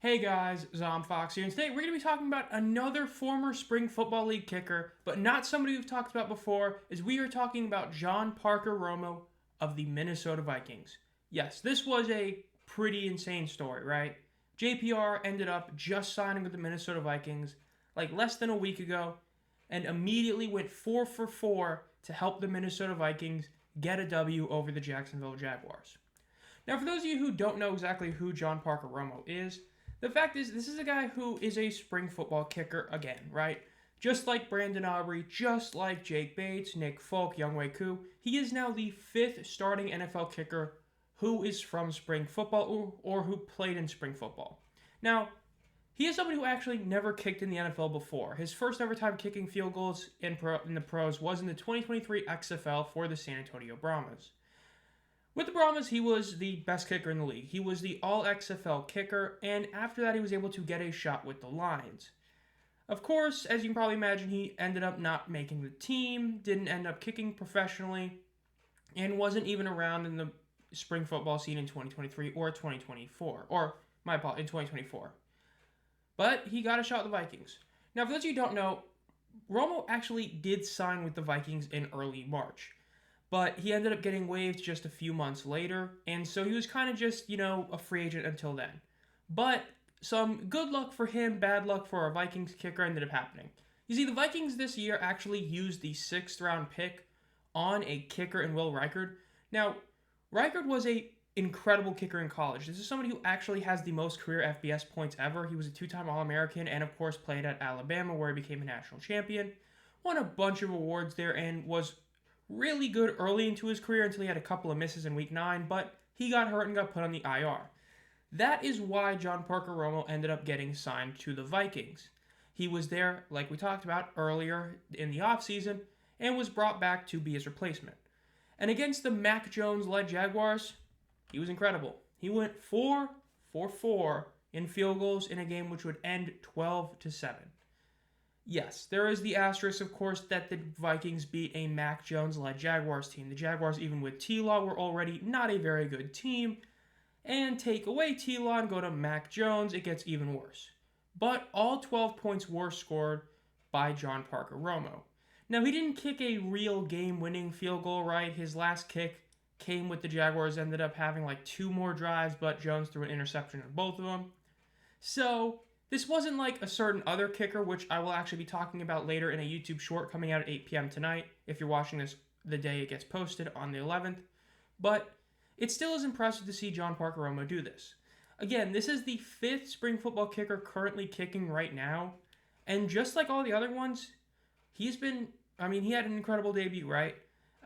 Hey guys, Fox here, and today we're going to be talking about another former Spring Football League kicker, but not somebody we've talked about before, as we are talking about John Parker Romo of the Minnesota Vikings. Yes, this was a pretty insane story, right? JPR ended up just signing with the Minnesota Vikings like less than a week ago, and immediately went 4 for 4 to help the Minnesota Vikings get a W over the Jacksonville Jaguars. Now, for those of you who don't know exactly who John Parker Romo is, the fact is, this is a guy who is a spring football kicker again, right? Just like Brandon Aubrey, just like Jake Bates, Nick Folk, Younghoe Koo, he is now the fifth starting NFL kicker who is from spring football or who played in spring football. Now, he is somebody who actually never kicked in the NFL before. His first ever time kicking field goals in the pros was in the 2023 XFL for the San Antonio Brahmas. With the Brahmas, he was the best kicker in the league. He was the All-XFL kicker, and after that, he was able to get a shot with the Lions. Of course, as you can probably imagine, he ended up not making the team, didn't end up kicking professionally, and wasn't even around in the spring football scene in 2023 or 2024, in 2024. But he got a shot with the Vikings. Now, for those of you who don't know, Romo actually did sign with the Vikings in early March. But he ended up getting waived just a few months later, and so he was kind of just, a free agent until then. But some good luck for him, bad luck for our Vikings kicker ended up happening. You see, the Vikings this year actually used the 6th round pick on a kicker in Will Reichard. Now, Reichard was a incredible kicker in college. This is somebody who actually has the most career FBS points ever. He was a 2-time All-American and, of course, played at Alabama where he became a national champion. Won a bunch of awards there and was really good early into his career until he had a couple of misses in week 9, but he got hurt and got put on the IR. That is why John Parker Romo ended up getting signed to the Vikings. He was there, like we talked about earlier in the offseason, and was brought back to be his replacement. And against the Mac Jones-led Jaguars, he was incredible. He went 4 for 4 in field goals in a game which would end 12-7. Yes, there is the asterisk, of course, that the Vikings beat a Mac Jones-led Jaguars team. The Jaguars, even with T-Law, were already not a very good team. And take away T-Law and go to Mac Jones, it gets even worse. But all 12 points were scored by John Parker Romo. Now, he didn't kick a real game-winning field goal, right? His last kick came with the Jaguars, ended up having like 2 more drives, but Jones threw an interception on both of them. So this wasn't like a certain other kicker, which I will actually be talking about later in a YouTube short coming out at 8 p.m. tonight, if you're watching this the day it gets posted on the 11th. But it still is impressive to see John Parker Romo do this. Again, this is the 5th spring football kicker currently kicking right now. And just like all the other ones, he had an incredible debut, right?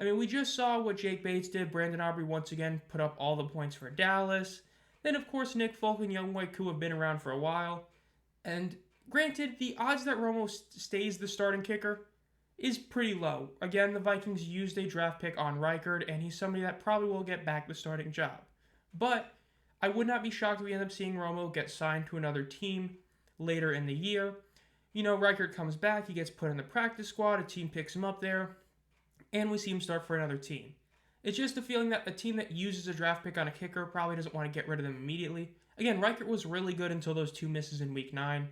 We just saw what Jake Bates did. Brandon Aubrey once again put up all the points for Dallas. Then, of course, Nick Folk and Younghoe Koo have been around for a while. And granted, the odds that Romo stays the starting kicker is pretty low. Again, the Vikings used a draft pick on Reichard, and he's somebody that probably will get back the starting job. But I would not be shocked if we end up seeing Romo get signed to another team later in the year. Reichard comes back, he gets put in the practice squad, a team picks him up there, and we see him start for another team. It's just a feeling that a team that uses a draft pick on a kicker probably doesn't want to get rid of them immediately. Again, Reichard was really good until those 2 misses in week 9.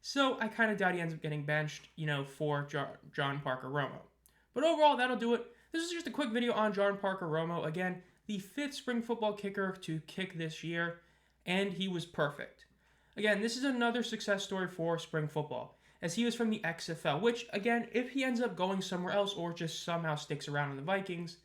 So I kind of doubt he ends up getting benched, for John Parker Romo. But overall, that'll do it. This is just a quick video on John Parker Romo. Again, the 5th spring football kicker to kick this year, and he was perfect. Again, this is another success story for spring football, as he was from the XFL, which, again, if he ends up going somewhere else or just somehow sticks around in the Vikings,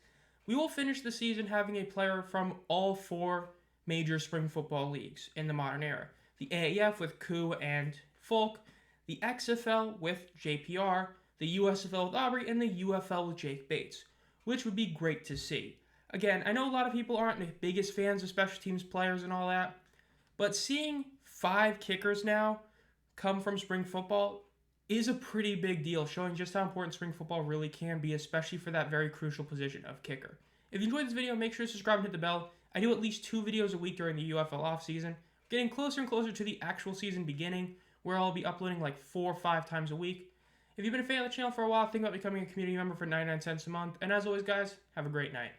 we will finish the season having a player from all 4 major spring football leagues in the modern era. The AAF with Koo and Folk, the XFL with JPR, the USFL with Aubrey, and the UFL with Jake Bates, which would be great to see. Again, I know a lot of people aren't the biggest fans of special teams players and all that, but seeing 5 kickers now come from spring football is a pretty big deal, showing just how important spring football really can be, especially for that very crucial position of kicker. If you enjoyed this video, make sure to subscribe and hit the bell. I do at least 2 videos a week during the UFL offseason, getting closer and closer to the actual season beginning, where I'll be uploading like 4 or 5 times a week. If you've been a fan of the channel for a while, think about becoming a community member for 99 cents a month. And as always, guys, have a great night.